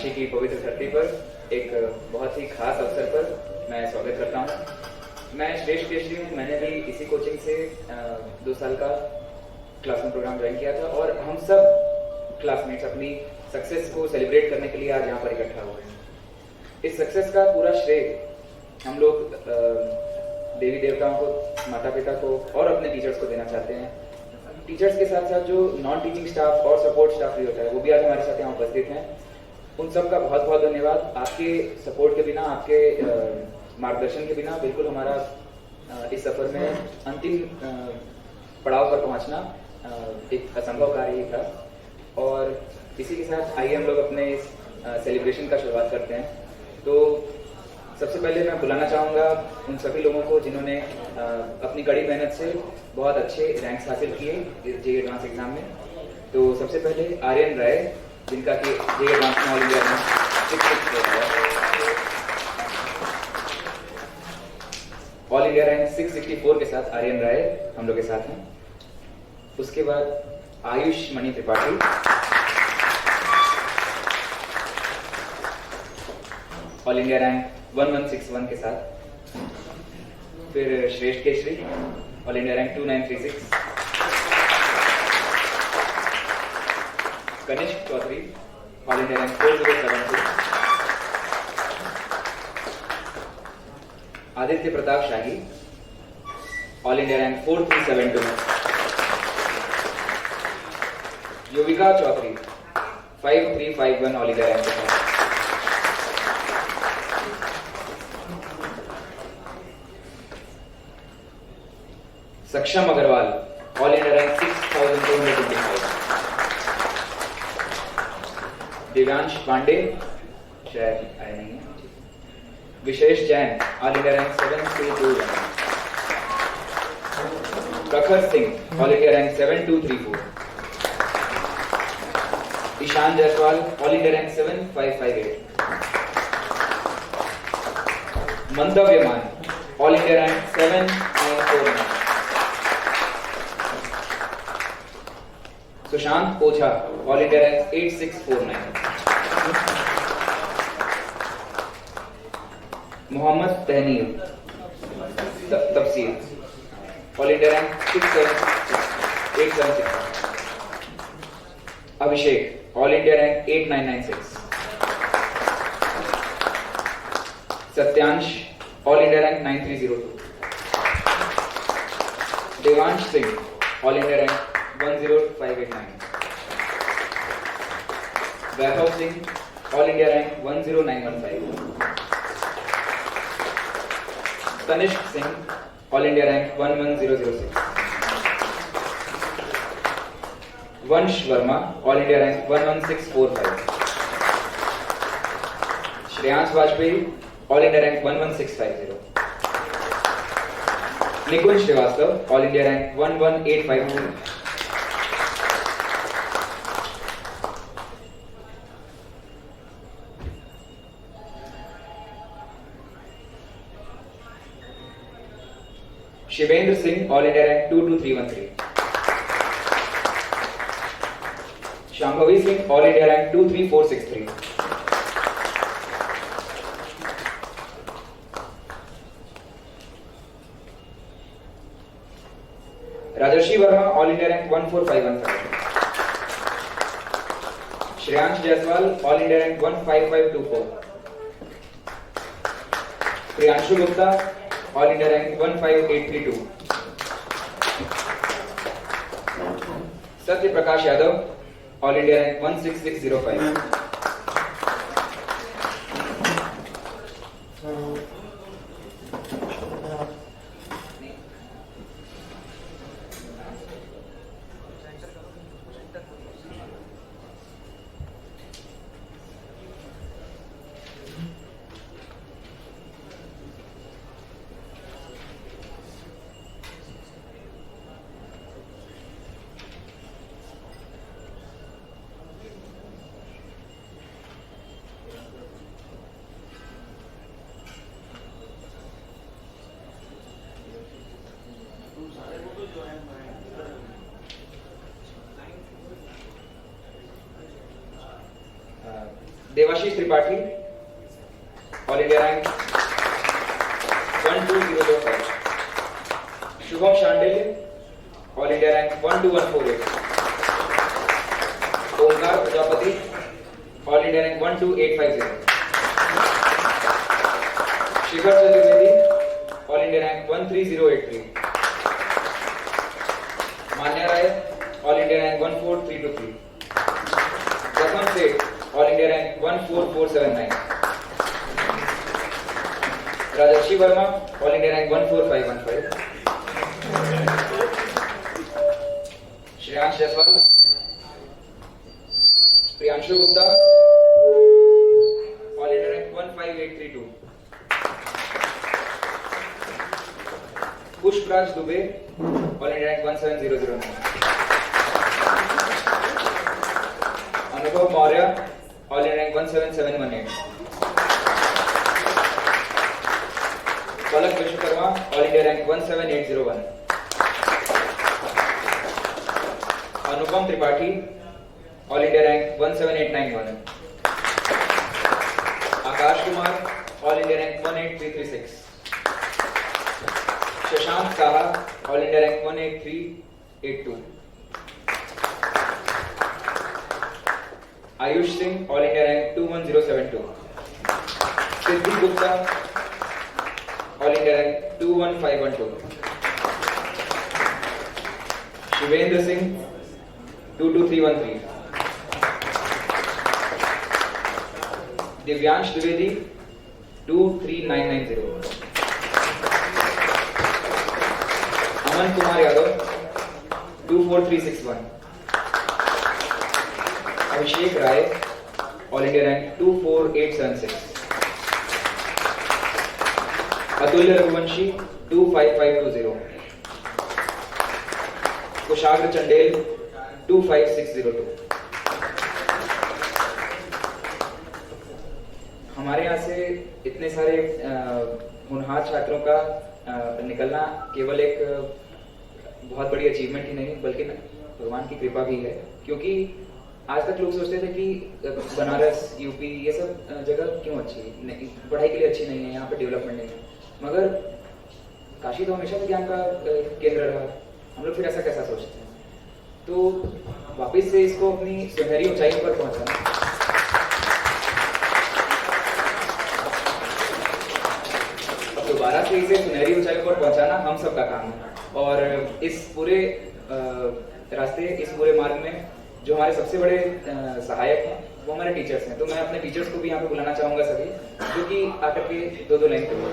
काशी की पवित्र धरती पर एक बहुत ही खास अवसर पर मैं स्वागत करता हूँ। मैं श्रेष्ठ केशरी हूँ। मैंने भी इसी कोचिंग से 2 साल का क्लासरूम प्रोग्राम ज्वाइन किया था और हम सब क्लासमेट्स अपनी सक्सेस को सेलिब्रेट करने के लिए आज यहाँ पर इकट्ठा हुए हैं। इस सक्सेस का पूरा श्रेय हम लोग देवी देवताओं को, माता पिता को और अपने टीचर्स को देना चाहते हैं। टीचर्स के साथ साथ जो नॉन टीचिंग स्टाफ और सपोर्ट स्टाफ भी होता है वो भी आज हमारे साथ यहाँ उपस्थित हैं। उन सब का बहुत बहुत धन्यवाद। आपके सपोर्ट के बिना, आपके मार्गदर्शन के बिना बिल्कुल हमारा इस सफर में अंतिम पड़ाव पर पहुंचना एक असंभव कार्य ही था। और इसी के साथ आइए हम लोग अपने इस सेलिब्रेशन का शुरुआत करते हैं। तो सबसे पहले मैं बुलाना चाहूँगा उन सभी लोगों को जिन्होंने अपनी कड़ी मेहनत से बहुत अच्छे रैंक्स हासिल किए जेईई एडवांस एग्जाम में। तो सबसे पहले आर्यन राय, जिनका कि जेईई एडवांस में all India rank 664 all India rank 664 के साथ आर्यन राय हम लोग के साथ हैं। उसके बाद Ayush Mani Tripathi, all India rank 1161 के साथ। फिर Shreshth Keshari, all India rank 2936। Kanishk Chaudhary, all India rank 4072। Aditya Pratap Shahi, all India rank 4372। Yovika Chaudhary 5351 all India rank के साथ। Saksham Agarwal, all India rank 6225। Divyansh Pandey, शायद आए नहीं है। Vishesh Jain, all India rank 7321। Prakhar Singh, all India rank 7234। Ishan Jaiswal, all India rank 7558। Mantavyaman, all India rank 7949। Sushant Ojha, all India rank 8649। Mohammad Tahnir Tafseer, all India rank 876। Abhishek, all India rank 8996। Satyansh, all India rank 9302। Devansh Singh, all India rank 10589। Vaibhav Singh, all India rank 10915। Tanishk Singh, all India rank 11006। Vansh Verma, all India rank 11645। Shreyansh Vajpayee, all India rank 11650। Nikunj Srivastava, all India rank 11852। Shivendra Singh, all India rank 22313। Shambhavi Singh, all India rank 23463। Rajarshi Verma, all India rank 14515। Shreyansh Jaiswal, all India rank 15524। Priyanshu Gupta, all India rank 15832। Satya Prakash Yadav, all India rank 16605। Devashish Tripathi, all India rank 12005। Shubham Shandilya, all India rank 12148। Omkar Prajapati, all India rank 12850। Shikhar Chaturvedi, all India rank 13083। Manya Rai, all India rank 14323। Pratham Seth, all India rank 14479। Rajarshi Verma, all India rank 14515। Shreyansh Jaiswal, Priyanshu Gupta, all India rank 15832। Pushpraj Dubey, all India rank 17009। Anubhav Maurya, all India rank 17718। Palak Vishwakarma, all India rank 17801। Anupam Tripathi, all India rank 17891। Akash Kumar, all India rank 18336। Shashank Saha, all India rank 18382। Ayush Singh, all India rank 21072। Siddhi Gupta, all India rank 21512। Shivendra Singh, 22313। Divyansh Dwivedi, 23990। Aman Kumar Yadav, 24361। अभिषेक राय, all India rank 24876। अतुल्य रघुवंशी, 25520। कुशाग्र चंडेल, 25602। हमारे यहाँ से इतने सारे होनहार छात्रों का निकलना केवल एक बहुत बड़ी अचीवमेंट ही नहीं बल्कि भगवान की कृपा भी है, क्योंकि आज तक लोग सोचते थे कि बनारस, यूपी ये सब जगह क्यों अच्छी नहीं, पढ़ाई के लिए अच्छी नहीं है, यहाँ पे डेवलपमेंट नहीं है, मगर काशी तो हमेशा ज्ञान का केंद्र रहा। हम लोग फिर ऐसा कैसा सोचते हैं? तो वापस से इसको अपनी सुनहरी ऊंचाई पर पहुंचाना, दोबारा से इसे सुनहरी ऊंचाई पर पहुंचाना हम सबका काम है। और इस पूरे रास्ते, इस पूरे मार्ग में जो हमारे सबसे बड़े सहायक हैं वो हमारे टीचर्स हैं। तो मैं अपने टीचर्स को भी यहाँ पे बुलाना चाहूंगा सभी, जो कि आकर के दो लाइन करें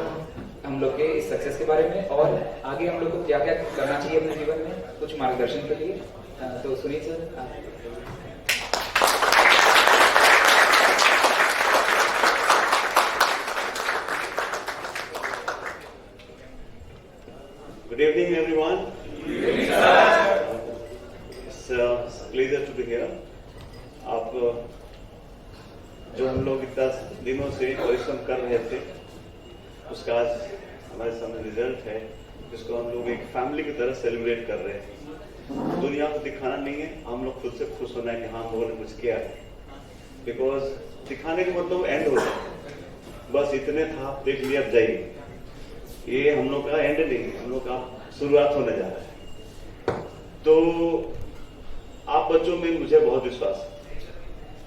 हम लोग के इस सक्सेस के बारे में और आगे हम लोग को क्या क्या करना चाहिए अपने जीवन में, कुछ मार्गदर्शन के लिए। तो Sunil sir, Good evening, everyone. Good evening, sir. It's a pleasure to be here. आप जो हम लोग इतना दिनों से परिश्रम कर रहे थे, उसका आज हमारे सामने रिजल्ट है, जिसको हम लोग एक फैमिली की तरह सेलिब्रेट कर रहे हैं। दुनिया को दिखाना नहीं है, हम लोग खुद से खुश होना है कि हाँ हम लोगों ने कुछ किया है। बिकॉज दिखाने का मतलब एंड हो जाए, बस इतने था, देख लिया, अब जाइए। ये हम लोग का एंड नहीं है, हम लोग का शुरुआत होने जा रहा है। तो आप बच्चों में मुझे बहुत विश्वास है,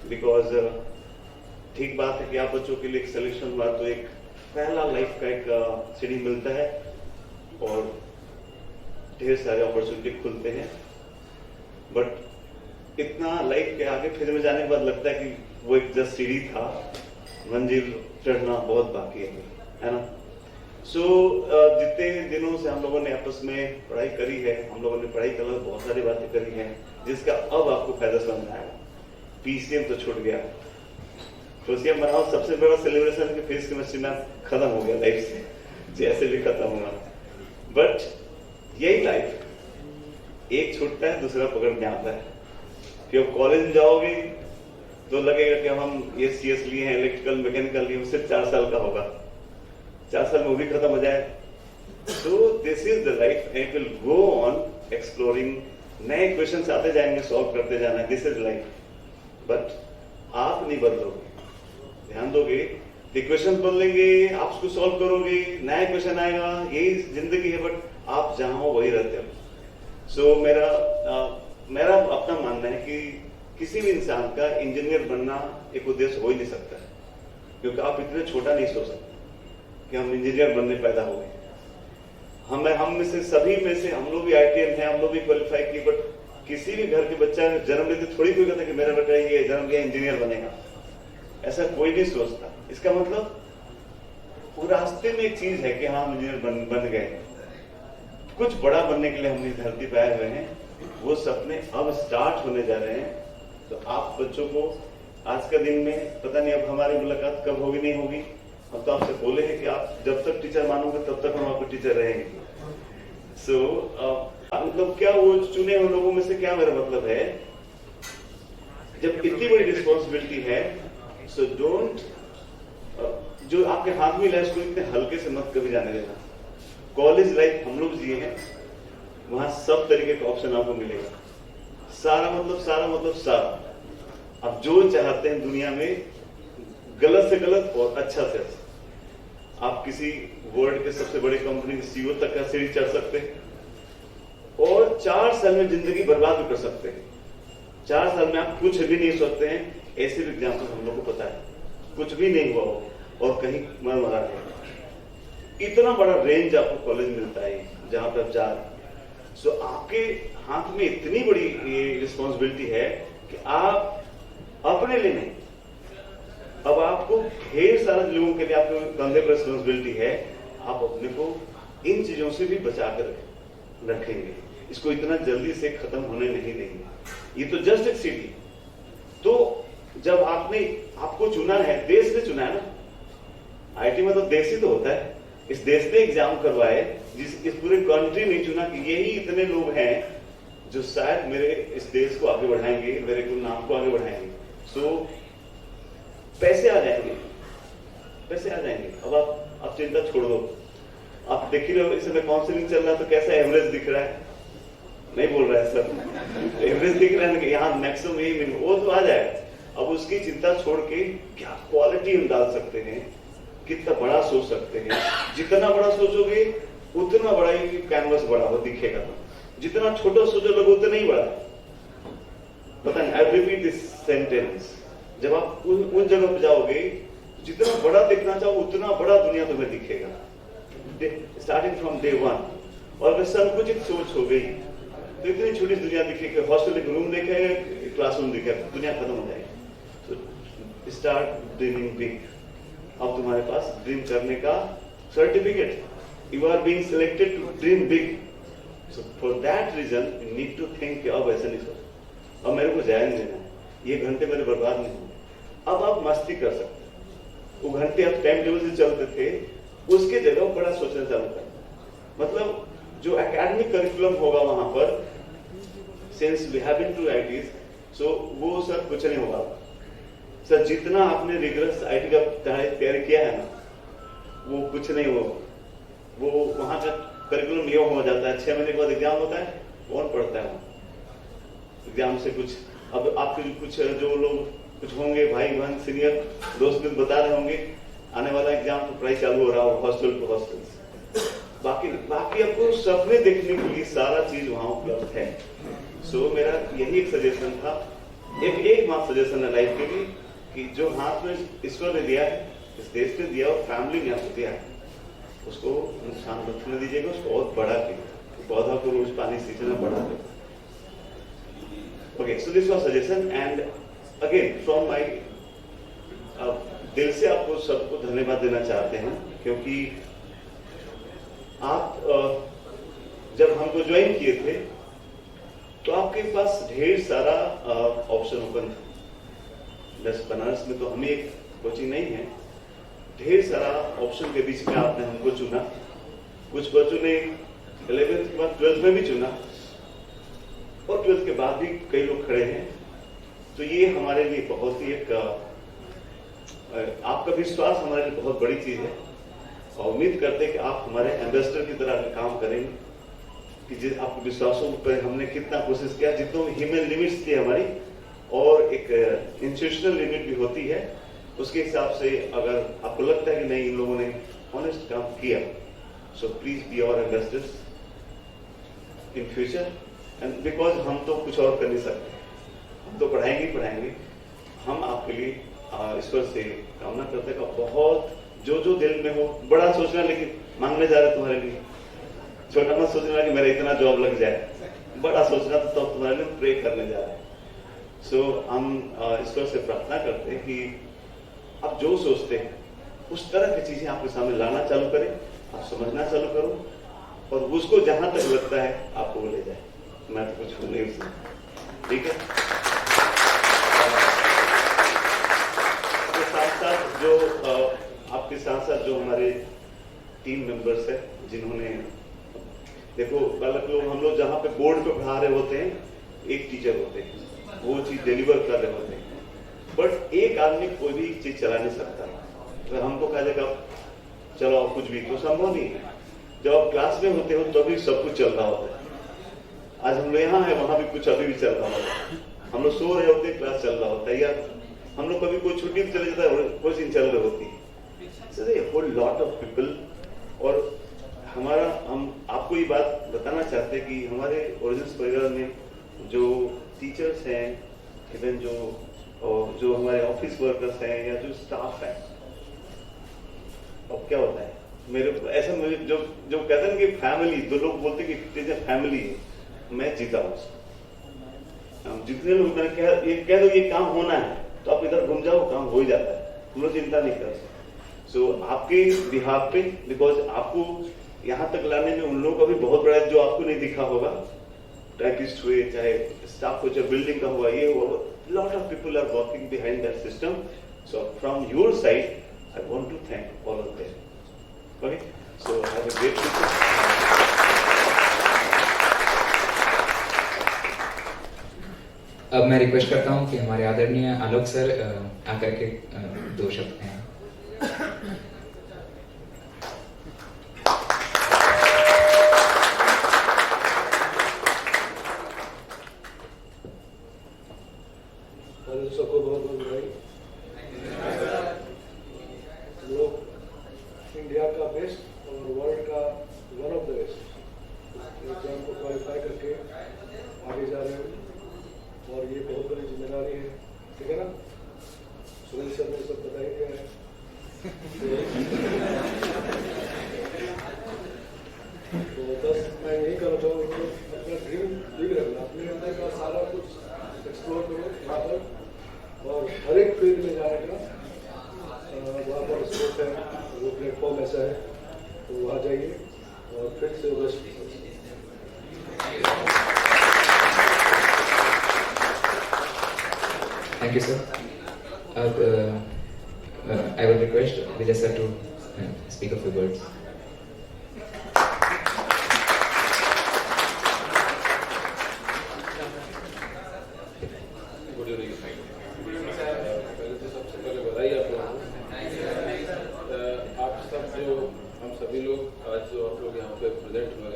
बिकॉज ठीक बात है कि आप बच्चों के लिए एक सिलेक्शन हुआ तो एक पहला लाइफ का एक सीढ़ी मिलता है और ढेर सारे अपॉर्चुनिटी खुलते हैं। बट इतना लाइफ के आगे फिर में जाने के बाद लगता है कि वो एक जस्ट सीढ़ी था, मंजिल चढ़ना बहुत बाकी है ना। सो जितने दिनों से हम लोगों ने आपस में पढ़ाई करी है, हम लोगों ने पढ़ाई कर बहुत सारी बातें करी हैं, जिसका अब आपको फायदा समझ आएगा। पीसीएम तो छूट गया, पीसीएम बनाओ, सबसे बड़ा सेलिब्रेशन कि फिजिक्स केमिस्ट्री में खत्म हो गया लाइफ से, जैसे भी खत्म हुआ। बट यही लाइफ, एक छूटता है दूसरा पकड़ में आता है। कि अब कॉलेज में जाओगे तो लगेगा कि हम ये सीएस लिए हैं, इलेक्ट्रिकल मैकेनिकल लिए, सिर्फ 4 साल का होगा, 4 साल में वो भी खत्म हो जाए। So this is the life, it will go on exploring, नए क्वेश्चंस आते जाएंगे, सॉल्व करते जाना, दिस इज लाइफ। बट आप नहीं बदलोगे, ध्यान दोगे तो इक्वेशन बदलेंगे, आप उसको सॉल्व करोगे, नया क्वेश्चन आएगा, यही जिंदगी है। बट आप जहां हो वही रहते हो। सो मेरा अपना मानना है कि किसी भी इंसान का इंजीनियर बनना एक उद्देश्य हो ही नहीं सकता है, क्योंकि आप इतने छोटा नहीं सोच सकते कि हम इंजीनियर बनने पैदा हो गए। हम में से सभी में से हम लोग भी IITian हैं, हम लोग भी क्वालिफाई किए, बट किसी भी घर के बच्चा जन्म लेते थोड़ी कोई कहता कि मेरा बेटा ये जन्म लिया इंजीनियर बनेगा, ऐसा कोई नहीं सोचता। इसका मतलब वो रास्ते में एक चीज है कि हाँ हम इंजीनियर बन गए, कुछ बड़ा बनने के लिए हम इस धरती पे आए हुए हैं, वो सपने अब स्टार्ट होने जा रहे हैं। तो आप बच्चों को आज का दिन में, पता नहीं अब हमारी मुलाकात कब होगी नहीं होगी, हम तो आपसे बोले हैं कि आप जब तक टीचर मानोगे तब तक हम आपको टीचर रहेंगे। सो मतलब क्या वो चुने हुए लोगों में से क्या मेरा मतलब है, जब इतनी बड़ी रिस्पॉन्सिबिलिटी है, सो डोंट, जो आपके हाथ में लाइफ को इतने हल्के से मत कभी जाने देना। कॉलेज लाइफ हम लोग जिए हैं, वहां सब तरीके का ऑप्शन आपको मिलेगा, सारा मतलब सारा। आप जो चाहते हैं दुनिया में, गलत से गलत और अच्छा से अच्छा, आप किसी वर्ल्ड के सबसे बड़े कंपनी के CEO तक का सीढ़ी चढ़ सकते हैं, और 4 साल में जिंदगी बर्बाद भी कर सकते हैं। 4 साल में आप कुछ भी नहीं सोचते हैं। ऐसे भी एग्जाम्पल हम लोग को पता है, कुछ भी नहीं हुआ हो और कहीं मर है। इतना बड़ा रेंज आपको कॉलेज मिलता है जहां पर आप जा रहे हैं। सो आपके हाथ में इतनी बड़ी ये रिस्पॉन्सिबिलिटी है कि आप अपने लिए नहीं, अब आपको ढेर सारे लोगों के लिए आपके कंधे पर रिस्पॉन्सिबिलिटी है। आप अपने को इन चीजों से भी बचा कर रखेंगे, इसको इतना जल्दी से खत्म होने नहीं देंगे। ये तो जस्ट एक सिटी। तो जब आपको चुना है, देश ने चुना है ना, IIT में तो देश ही तो होता है, इस देश ने एग्जाम करवाए, इस पूरे कंट्री ने चुना कि यही इतने लोग हैं जो शायद मेरे इस देश को आगे बढ़ाएंगे, मेरे को नाम को आगे बढ़ाएंगे। सो पैसे आ जाएंगे। अब आप चिंता छोड़ दो। आप देख ही रहे हो इस समय काउंसलिंग चल रहा है, तो कैसा एवरेज दिख रहा है, नहीं बोल रहा है सर, एवरेज दिख रहा है कि यहाँ मैक्सिमम यही मिनिमम, वो तो आ जाए। अब उसकी चिंता छोड़ के क्या क्वालिटी हम डाल सकते हैं, कितना बड़ा सोच सकते हैं। जितना बड़ा सोचोगे उतना बड़ा ही कैनवस बड़ा हो दिखेगा, जितना छोटा सोचो लोग उतना ही बड़ा। पता नहीं, आई रिपीट दिस सेंटेंस, जब आप उन जगह पे जाओगे, जितना बड़ा दिखना चाहो उतना बड़ा दुनिया तुम्हें दिखेगा, स्टार्टिंग फ्रॉम डे 1। और अगर संकुचित सोच हो गई तो इतनी छोटी दुनिया दिखेगी, हॉस्टल एक रूम देखेगा, क्लासरूम दिखेगा, दुनिया खत्म हो जाएगी। तो स्टार्ट ड्रीमिंग बिग। अब तुम्हारे पास ड्रीम करने का certificate, you are being selected to dream big. So for that reason you need to think, अब ऐसा नहीं सोच, अब मेरे को जाया नहीं देना, ये घंटे मेरे बर्बाद नहीं होंगे। अब आप मस्ती कर सकते, वो घंटे आप टाइम टेबल से चलते थे, उसके जगह बड़ा सोचना चालू कर। मतलब जो एकेडमिक करिकुलम होगा वहां पर, since we have been to IITs, so वो सर कुछ नहीं होगा सर। जितना आपने रिगरस IIT का तैयारी किया है ना, वो कुछ नहीं होगा। वो वहां का करिकुलम ये हो जाता है, 6 महीने के बाद एग्जाम होता है, कौन पढ़ता है एग्जाम से कुछ। अब आपके कुछ जो लोग कुछ होंगे, भाई बहन सीनियर दोस्त लोग बता रहे होंगे, आने वाला एग्जाम तो पढ़ाई चालू हो रहा हो, हॉस्टल टू हॉस्टल। बाकी आपको सपने देखने के लिए सारा चीज वहां उपलब्ध है। सो मेरा यही एक सजेशन था, एक मात्र सजेशन है लाइफ के लिए, कि जो हाथ में ईश्वर ने दिया है, इस देश ने दिया और फैमिली ने आपको दिया है, उसको नुकसान मत होने दीजिएगा, उसको और बड़ा कीजिए। पौधा को रोज पानी सींचना बढ़ा दे। Okay, so this was suggestion, and again from my दिल से आपको सबको धन्यवाद देना चाहते हैं, क्योंकि आप जब हमको ज्वाइन किए थे तो आपके पास ढेर सारा ऑप्शन ओपन था। बस बनारस में तो हमें एक कोचिंग नहीं है, ढेर सारा ऑप्शन के बीच में आपने हमको चुना। कुछ बच्चों ने 11th के बाद 12th में भी चुना, और 12th के बाद भी कई लोग खड़े हैं। तो ये हमारे लिए बहुत ही एक आपका विश्वास हमारे लिए बहुत बड़ी चीज है, और उम्मीद करते हैं कि आप हमारे एम्बेसडर की तरह काम करेंगे, कि जिस आपके विश्वासों पर हमने कितना कोशिश किया, जितने ह्यूमन लिमिट्स थी हमारी, और एक इंस्टीट्यूशनल लिमिट भी होती है, उसके हिसाब से अगर आपको लगता है कि नहीं इन लोगों ने ऑनेस्ट काम किया, so please be our investors in future. And because हम तो कुछ और कर नहीं सकते, हम तो पढ़ाएंगे। हम आपके लिए ईश्वर से कामना करते हैं कि बहुत जो दिल में हो, बड़ा सोचना, लेकिन मांगने जा रहे तुम्हारे लिए, छोटा मत सोचना कि मेरा इतना जॉब लग जाए, बड़ा सोचना तो तुम्हारे लिए प्रे करने जा रहे हैं। सो हम ईश्वर से प्रार्थना करते हैं कि आप जो सोचते हैं उस तरह की चीजें आपके सामने लाना चालू करें, आप समझना चालू करो, और उसको जहां तक लगता है आपको वो ले जाए। मैं तो कुछ नहीं उसमें, ठीक है। साथ जो आपके साथ जो हमारे टीम मेंबर्स है, जिन्होंने देखो हम लोग जहाँ पे बोर्ड पे पढ़ा रहे होते हैं, एक टीचर होते हैं, वो चीज डिलीवर कर रहे होते हैं, बट एक आदमी कोई भी चीज चला नहीं सकता। तो हमको कहा जाएगा चलो आप कुछ भी, तो संभव नहीं है। जब आप क्लास में होते हो तो भी सब कुछ चल रहा होता है। आज हम लोग यहाँ है, वहां भी कुछ अभी भी चल रहा होता है। हम लोग सो रहे होते हैं, क्लास चल रहा होता है, या हम लोग कभी कोई छुट्टी में चले जाता है, कोई चीज चल रही होती है। Whole lot of people. और हम आपको ये बात बताना चाहते हैं कि हमारे ओरिजिनल परिवार में जो टीचर्स हैं, इवन जो हमारे ऑफिस वर्कर्स हैं, या जो स्टाफ है, अब क्या होता है ऐसा मुझे जो कहते हैं कि फैमिली, दो लोग बोलते हैं कि जैसे फैमिली है, मैं जीता हूं। जितने लोग मैंने ये कह दो ये काम होना है तो आप इधर घूम जाओ, काम हो ही जाता है, हम लोग चिंता नहीं कर सकते। सो आपके बिहाफ पे, बिकॉज आपको यहाँ तक लाने में उन लोगों का भी बहुत बड़ा है, जो आपको नहीं दिखा होगा। टाइपिस्ट हुए, चाहे स्टाफ हो, चाहे बिल्डिंग का हुआ, ये हुआ, lot of people are working behind that system. So from your side I want to thank all of them. Okay, so have a great future. अब मैं रिक्वेस्ट करता हूं कि हमारे आदरणीय आलोक सर आकर के 2 शब्द कहें। सबको बहुत बहुत बधाई। लोग इंडिया का बेस्ट और वर्ल्ड का one of the best exam को क्वालिफाई करके आगे जा रहे हैं, और ये बहुत बड़ी जिम्मेदारी है, ठीक है ना। सुनील सर ने सब बता ही दिया है। तो बस मैं यही कहना चाहूँगा कि अपना ड्रीम बिग रखना, अपने अंदर का सारा कुछ एक्सप्लोर करो यहाँ पर, और हर एक फील्ड में जाने का वहाँ पर स्कोप है, वो प्लेटफॉर्म ऐसा है, तो वहाँ जाइए और फिर से best. Thank you, sir. I would request Vijay sir to speak a few words. Good evening. पहले तो सबसे पहले बधाई आप लोगों को। आप सब जो हम सभी लोग आज जो आप लोग यहाँ पे प्रेजेंट हुए,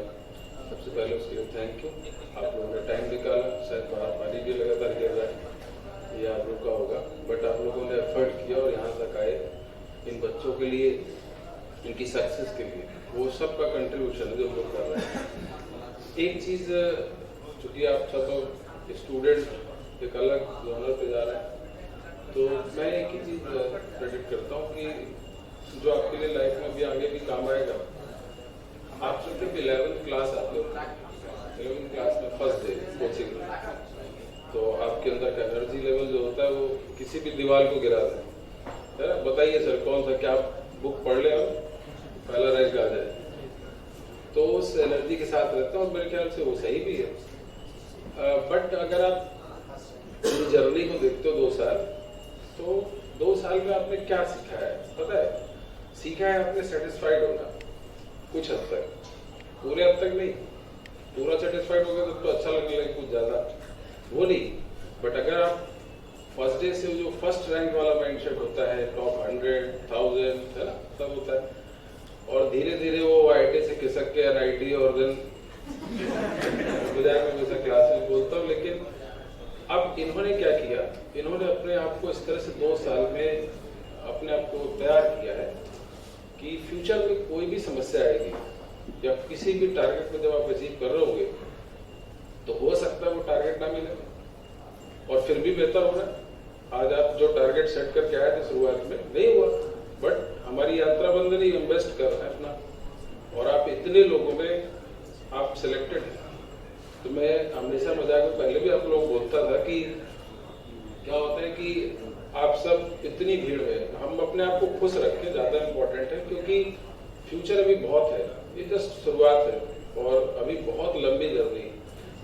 सबसे पहले उसके लिए थैंक यू। आप लोगों ने टाइम निकाला, शायद बाहर पानी भी लगातार गिर रहा है, ये आप लोग का होगा, बट आप लोगों ने एफर्ट किया और यहाँ तक आए। इन बच्चों के लिए, इनकी सक्सेस के लिए, वो सब का कंट्रीब्यूशन जो हम लोग कर रहे हैं। एक चीज़, चूँकि आप सब स्टूडेंट एक अलग जोनर पे जा रहे हैं, तो मैं एक ही चीज़ प्रेडिक्ट करता हूँ कि जो आपके लिए लाइफ में भी आगे भी काम आएगा। आप चूँकि 11th क्लास आते हो, 11th क्लास में फर्स्ट डे कोचिंग में, तो आपके अंदर का एनर्जी लेवल जो होता है वो किसी भी दीवार को गिरा दे, है ना। बताइए सर कौन सा, क्या बुक पढ़ ले और पहला रैंक आ जाए, तो उस एनर्जी के साथ रहता हूँ, मेरे ख्याल से वो सही भी है। बट अगर आप जर्नी को देखते हो 2 साल, तो 2 साल में आपने क्या सीखा है पता है? सीखा है आपने सेटिस्फाइड होना, कुछ हद तक, पूरे हद तक नहीं। पूरा सेटिस्फाइड हो गया तो अच्छा लगने लगे कुछ ज्यादा, वो नहीं। बट अगर आप फर्स्ट डे से जो फर्स्ट रैंक वाला माइंडसेट होता है, टॉप 100, 1000, है ना, सब होता है, और धीरे धीरे वो IIT से खिसक के NIT और देन में वैसा क्लासेस बोलता हूँ। लेकिन अब इन्होंने क्या किया, इन्होंने अपने आप को इस तरह से 2 साल में फ्यूचर में कोई भी समस्या आएगी या किसी भी टारगेट को जब आप अचीव कर रहे होंगे तो हो सकता है वो टारगेट ना मिले, और फिर भी बेहतर होगा। आज आप जो टारगेट सेट करके आए थे शुरुआत में नहीं हुआ, बट हमारी यात्रा बंद नहीं, इन्वेस्ट कर रहे हैं अपना, और आप इतने लोगों में आप सिलेक्टेड हैं। तो मैं हमेशा मजाक में पहले भी आप लोग बोलता था कि क्या होता है कि आप सब इतनी भीड़ में हम अपने आप को खुश रखें, ज्यादा इम्पोर्टेंट है, क्योंकि फ्यूचर अभी बहुत है, ये जस्ट शुरुआत है और अभी बहुत लंबी जर्नी है।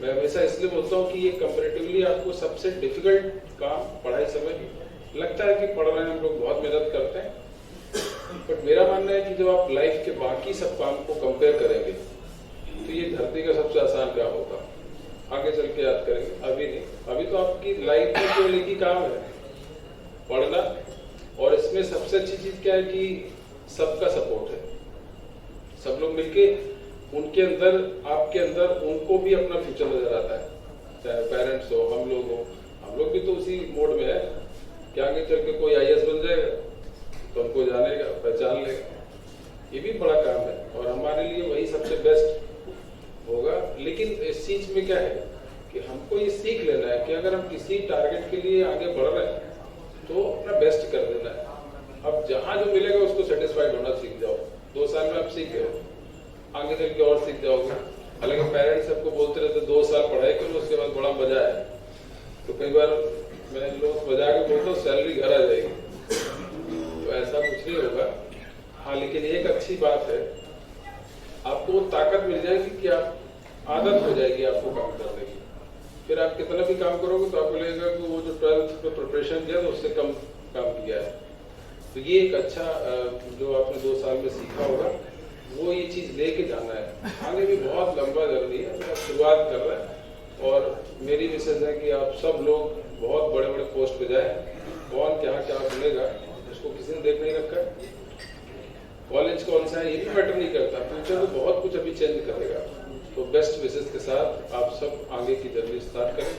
मैं हमेशा इसलिए बोलता हूँ कि ये कंपैरेटिवली आपको सबसे डिफिकल्ट काम पढ़ाई समय लगता है कि पढ़ रहे हैं हम लोग, बहुत मेहनत करते हैं, बट मेरा मानना है कि जब आप लाइफ के बाकी सब काम को कंपेयर करेंगे तो ये धरती का सबसे आसान काम होगा। आगे चल के याद करेंगे, अभी नहीं। अभी तो आपकी लाइफ में केवल एक ही काम है, पढ़ना, और इसमें सबसे अच्छी चीज क्या है कि सबका सपोर्ट है। सब लोग मिलके उनके अंदर, आपके अंदर उनको भी अपना फ्यूचर नजर आता है, चाहे पेरेंट्स हो, हम लोग हो। हम लोग भी तो उसी मोड में है कि आगे चल के कोई IAS बन जाएगा तो हमको जानेगा, पहचान लेगा। ये भी बड़ा काम है और हमारे लिए वही सबसे बेस्ट होगा। लेकिन इस चीज में क्या है कि हमको ये सीख लेना है कि अगर हम किसी टारगेट के लिए आगे बढ़ रहे हैं तो अपना बेस्ट कर देना है। अब जहां जो मिलेगा उसको सेटिस्फाइड होना सीख जाओ। 2 साल में आप सीख गए, आगे चल के और सीख जाओगे। हालांकि पेरेंट्स सबको बोलते रहते 2 साल पढ़ाई करो उसके बाद बड़ा मजा है, तो कई बार मैं लोग बजा के बोलता हूँ सैलरी घर आ जाएगी, तो ऐसा कुछ नहीं होगा। हाँ, लेकिन एक अच्छी बात है, आपको ताकत मिल जाएगी कि आप आदत हो जाएगी आपको काम करने की। फिर आप कितना भी काम करोगे तो आपको लगेगा कि वो जो 12th में प्रिपरेशन किया तो उससे कम काम किया है। तो ये एक अच्छा जो आपने 2 साल में सीखा होगा, वो ये चीज लेके जाना है। आगे भी बहुत लंबा जर्नी है, तो आप शुरुआत कर रहे हैं और मेरी विशेष है कि आप सब लोग बहुत बड़े बड़े पोस्ट पे जाए। कौन क्या क्या मिलेगा उसको किसी ने देख नहीं रखा है, कॉलेज कौन सा है ये भी मैटर नहीं करता, फ्यूचर तो बहुत कुछ अभी चेंज करेगा। तो बेस्ट विशेष के साथ आप सब आगे की जर्नी स्टार्ट करें।